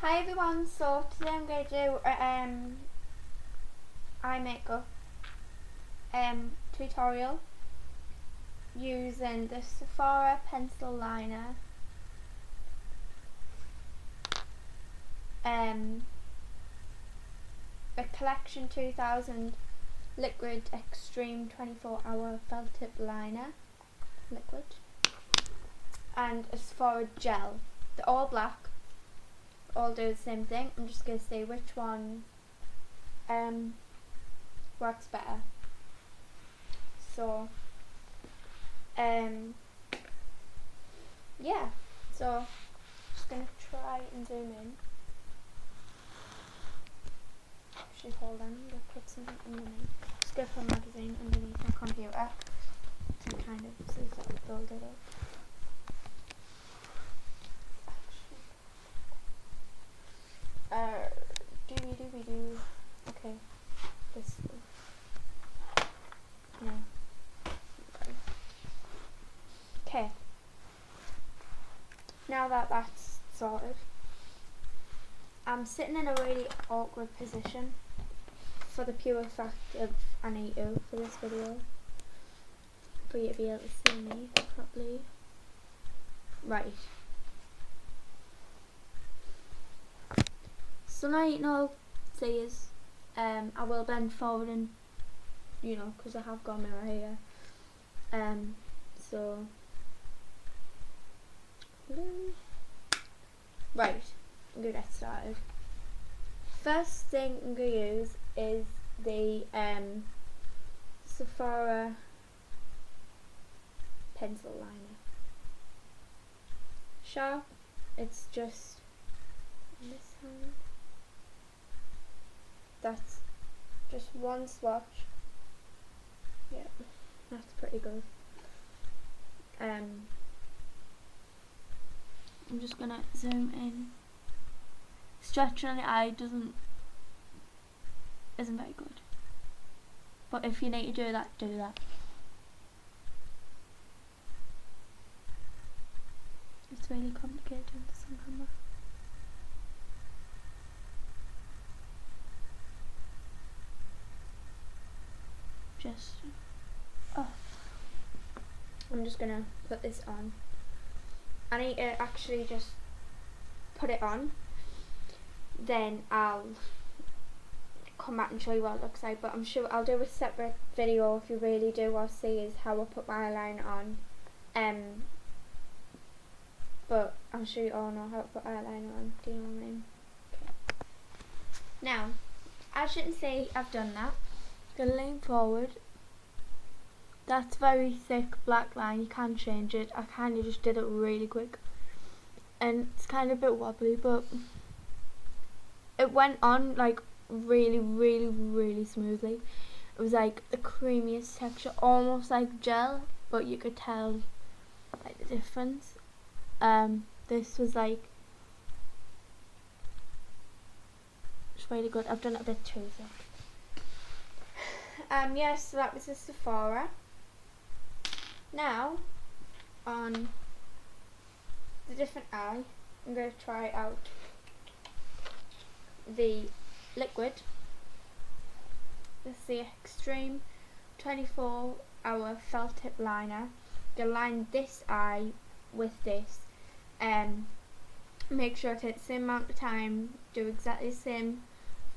Hi everyone, so today I'm going to do eye makeup tutorial using the Sephora pencil liner, the Collection 2000 liquid extreme 24-hour felt tip liner liquid, and a Sephora gel. They're all black, all do the same thing. I'm just going to see which one works better. So yeah, so just going to try and zoom in. Actually, hold on, I'm going to put something underneath. Just go for a magazine underneath my computer and kind of see if that will build it up. Dooby. Okay, this one. No. Okay. Now that that's sorted, I'm sitting in a really awkward position for the pure fact of I need to for this video, for you to be able to see me properly. Right. So now you know, see is I will bend forward and, you know, because I have got a mirror here. So right, I'm gonna get started. First thing I'm gonna use is the Sephora pencil liner. Sharp, it's just on this hand. That's just one swatch. Yeah, that's pretty good. I'm just gonna zoom in. Stretching on the eye isn't very good, but if you need to do that, do that. It's really complicated on this camera. I'm just gonna put this on. I need to actually just put it on, then I'll come back and show you what it looks like, but I'm sure I'll do a separate video if you really do want to see is how I put my eyeliner on. But I'm sure you all know how to put eyeliner on, do you know what I mean? Okay. Now, as you can see, I've done that. Gonna lean forward. That's very thick black line, you can't change it. I kind of just did it really quick, and it's kind of a bit wobbly, but it went on like really smoothly. It was like the creamiest texture, almost like gel, but you could tell like the difference. This was like it's really good. I've done it a bit too thick. Yes, so that was the Sephora. Now, on the different eye, I'm going to try out the liquid. This is the Extreme 24-hour felt tip liner. I'm going to line this eye with this. Make sure I take the same amount of time, do exactly the same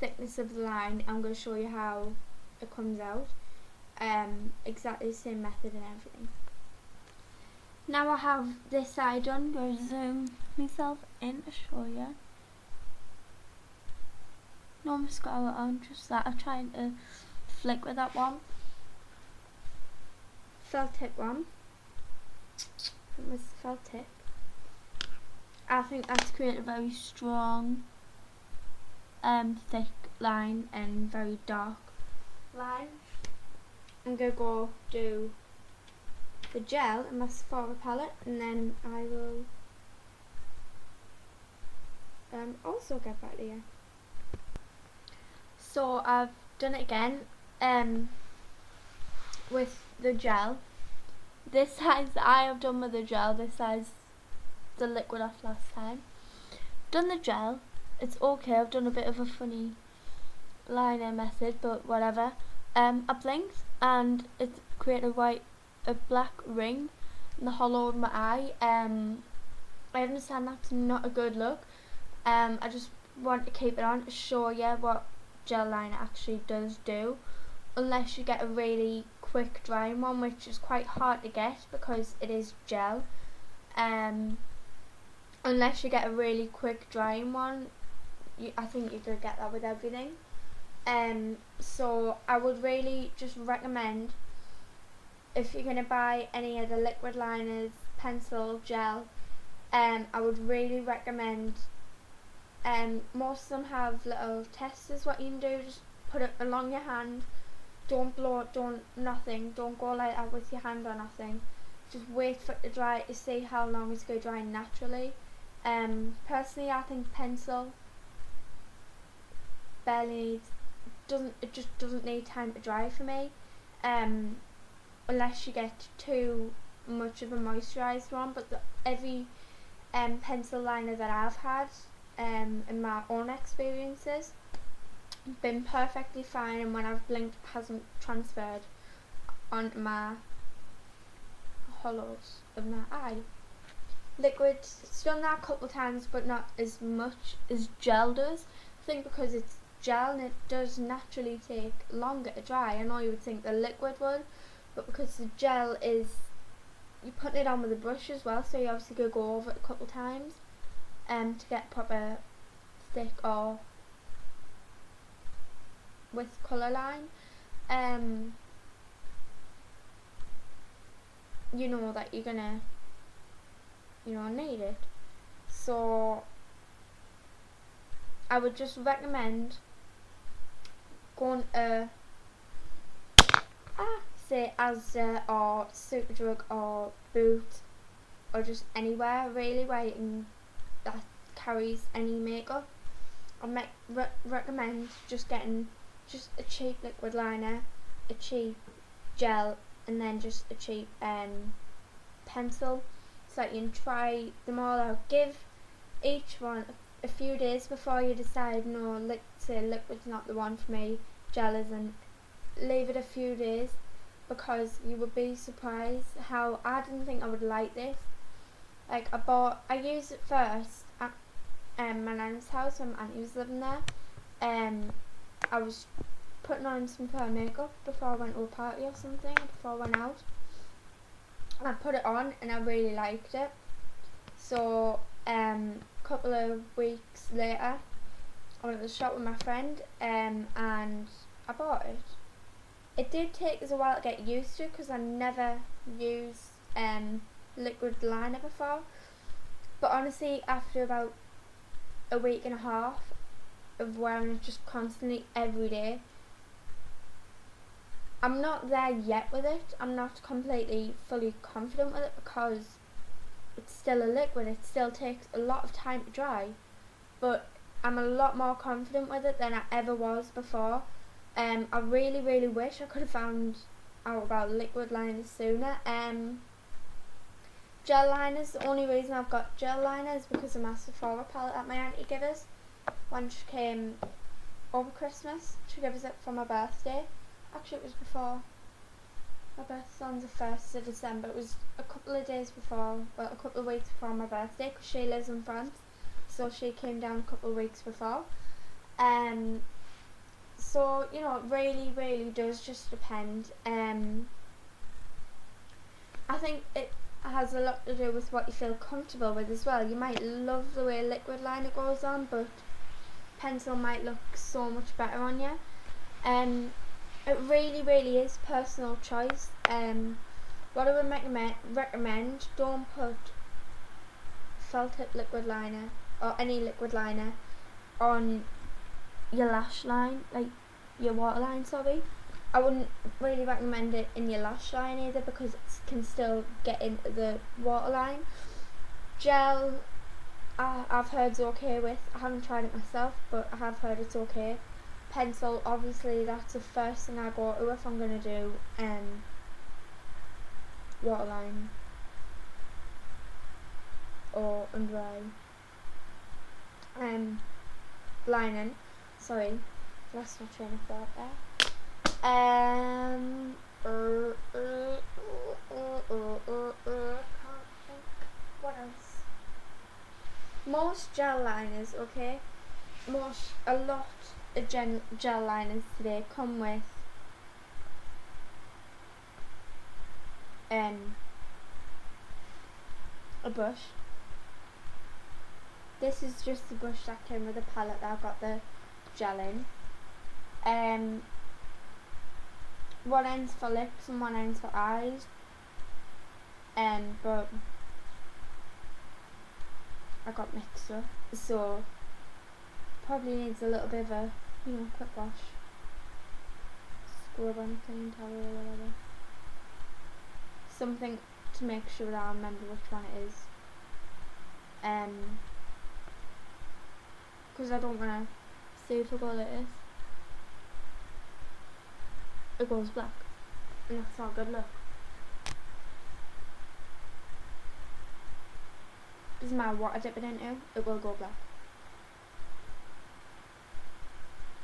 thickness of the line. I'm going to show you how it comes out. Exactly the same method and everything. Now I have this side done, I'm going to zoom myself in to show you. No mascara on, just that. I'm trying to flick with that one. Felt tip one. It was felt tip. I think that's created a very strong, thick line and very dark line. I'm going to go do the gel in my Sephora palette, and then I will also get back to you. So I've done it again with the gel. This size I have done with the gel, this size the liquid off last time. Done the gel, it's okay. I've done a bit of a funny liner method, but whatever. I blinked and it created a black ring in the hollow of my eye. I understand that's not a good look. I just want to keep it on to show you what gel liner actually does do, unless you get a really quick drying one, which is quite hard to get because it is gel. Unless you get a really quick drying one, I think you could get that with everything. So I would really just recommend, if you're going to buy any of the liquid liners, pencil, gel, I would really recommend, most of them have little testers. What you can do, just put it along your hand, don't blow it, don't go like that with your hand or nothing. Just wait for it to dry to see how long it's going to dry naturally. Personally, I think pencil barely just doesn't need time to dry for me, unless you get too much of a moisturised one. But every pencil liner that I've had, in my own experiences, been perfectly fine, and when I've blinked, hasn't transferred onto my hollows of my eye. Liquid, it's done that a couple of times, but not as much as gel does. I think because it's gel and it does naturally take longer to dry. I know you would think the liquid would, but because the gel is, you're putting it on with a brush as well, so you obviously could go over it a couple of times to get proper thick or with colour line. You know that you're gonna need it. So I would just recommend going to say Asda or Superdrug or Boots, or just anywhere really where you can, that carries any makeup. I recommend just getting just a cheap liquid liner, a cheap gel, and then just a cheap pencil, so that you can try them all out. Give each one a few days before you decide, no, say liquid's not the one for me, gel isn't. Leave it a few days, because you would be surprised how I didn't think I would like this. Like, I used it first at my nan's house when my auntie was living there. I was putting on some fair makeup before I went to a party or something, before I went out. I put it on and I really liked it. So a couple of weeks later, I went to the shop with my friend and I bought it. It did take us a while to get used to, because I never used liquid liner before. But honestly, after about a week and a half of wearing it just constantly every day, I'm not there yet with it. I'm not completely fully confident with it, because it's still a liquid. It still takes a lot of time to dry, but I'm a lot more confident with it than I ever was before. I really, really wish I could have found out about liquid liners sooner. Gel liners, the only reason I've got gel liners is because of my Sephora palette that my auntie gave us when she came over Christmas. She gave us it for my birthday. Actually, it was before. My birthday's on the 1st of December. It was a couple of days before, well, a couple of weeks before my birthday, because she lives in France, so she came down a couple of weeks before. So, it really, really does just depend. I think it has a lot to do with what you feel comfortable with as well. You might love the way liquid liner goes on, but pencil might look so much better on you. It really, really is personal choice. What I would recommend, don't put felt tip liquid liner or any liquid liner on your lash line, like your waterline, sorry. I wouldn't really recommend it in your lash line either, because it can still get into the waterline. Gel, I've heard it's okay with. I haven't tried it myself, but I have heard it's okay. Pencil, obviously that's the first thing I go to if I'm going to do waterline or under eye. lining. Sorry, lost my train of thought there. Can't think. What else? Most gel liners, okay? A lot of gel liners today come with a brush. This is just the brush that came with the palette that I've got the gel in. One end's for lips and one end's for eyes. But I got mixed up, so probably needs a little bit of a, quick wash. Scrub on a clean towel or whatever. Something to make sure that I remember which one it is. Because I don't want to see if I got it is. It goes black, and that's not a good look. Doesn't matter what I dip it into, it will go black.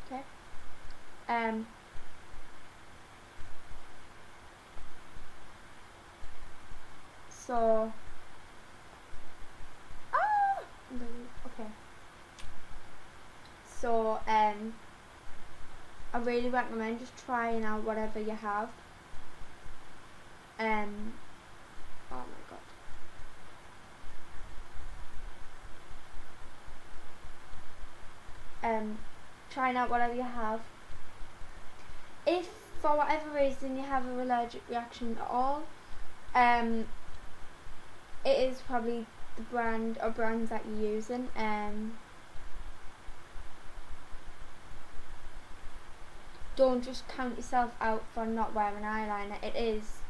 Okay. So okay. So I really recommend just trying out whatever you have. Oh my god. Trying out whatever you have. If for whatever reason you have an allergic reaction at all, it is probably the brand or brands that you're using. Don't just count yourself out for not wearing eyeliner. It is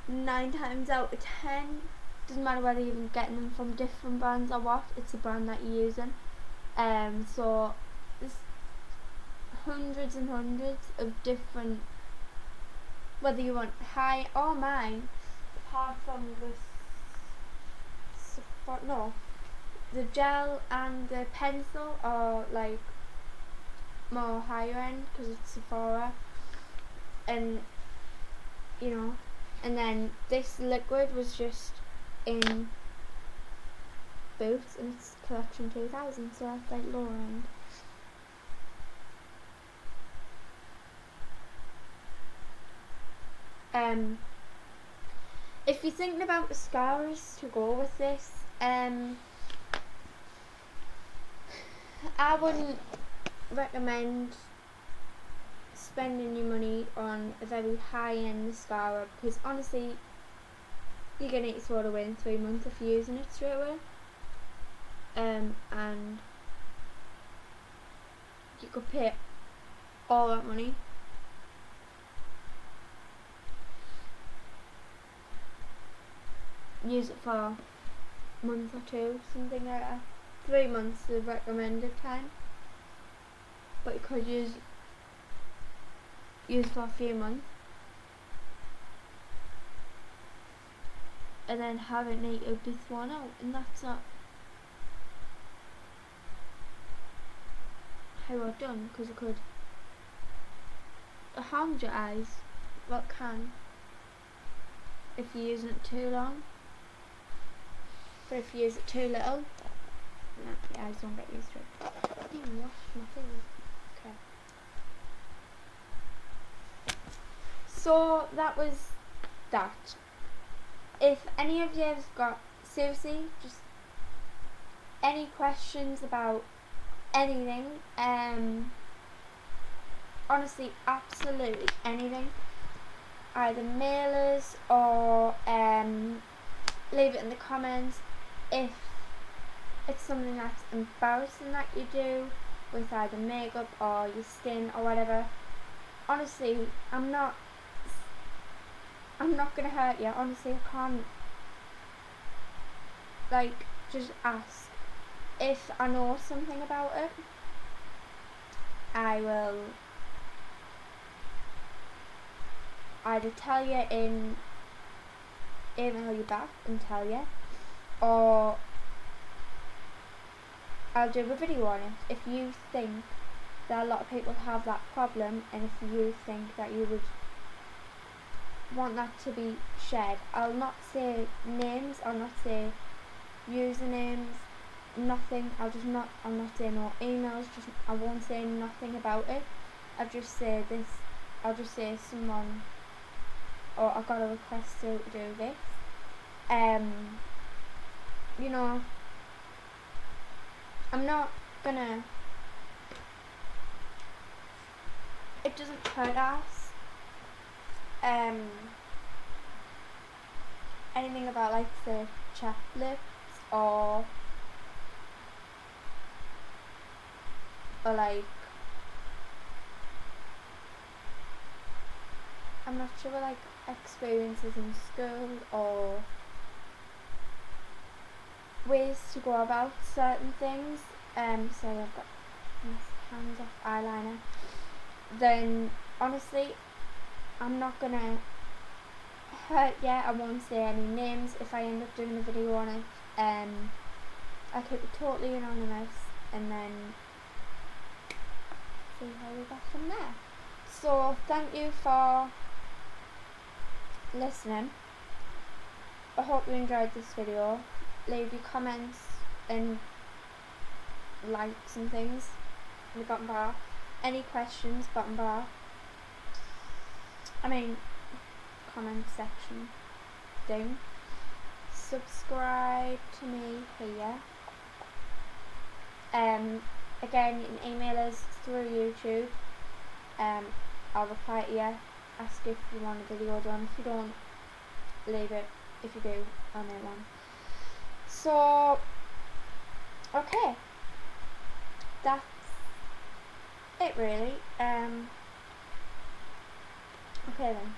9 times out of 10, doesn't matter whether you're even getting them from different brands or what, it's the brand that you're using. So there's hundreds and hundreds of different, whether you want high or mine, apart from the gel and the pencil are like more higher end because it's Sephora, and and then this liquid was just in Boots, and it's collection 2000, so that's like lower end. If you're thinking about mascaras to go with this, I wouldn't recommend spending your money on a very high-end mascara, because honestly you're gonna get thrown away in 3 months if you're using it straight away. And you could pay all that money use it for a month or two, something like that. 3 months is the recommended time, but you could use for a few months and then have it need to be thrown out, and that's not how I've done, because it could harm your eyes. Well, it can if you're using it too long, but if you use it too little, your eyes don't get used to it. I didn't even wash my face. Okay. So that was that. If any of you have got, seriously, just any questions about anything, honestly, absolutely anything, either mailers or leave it in the comments. If it's something that's embarrassing that you do with either makeup or your skin or whatever, honestly, I'm not gonna hurt you. Honestly, I can't. Like, just ask. If I know something about it, I will either tell you email you back and tell you, or I'll do a video on it. If you think that a lot of people have that problem, and if you think that you would want that to be shared, I'll not say names, I'll not say usernames, nothing. I'll not say no emails, I won't say nothing about it. I'll just say this, I'll just say someone, or I got a request to do this. You know, I'm not gonna, it doesn't hurt us, anything about like the chocolates or like, I'm not sure, like experiences in school or ways to go about certain things. Say I've got my hands off eyeliner, then honestly I'm not gonna hurt you. I won't say any names if I end up doing a video on it. I keep it totally anonymous and then see how we go from there. So thank you for listening. I hope you enjoyed this video. Leave your comments and likes and things in the bottom bar. Any questions, bottom bar, comment section down. Subscribe to me here. Again, you can email us through YouTube. I'll reply to you, ask if you want a video done. If you don't, leave it. If you do, I'll make one. So, okay, that's it really. Okay then.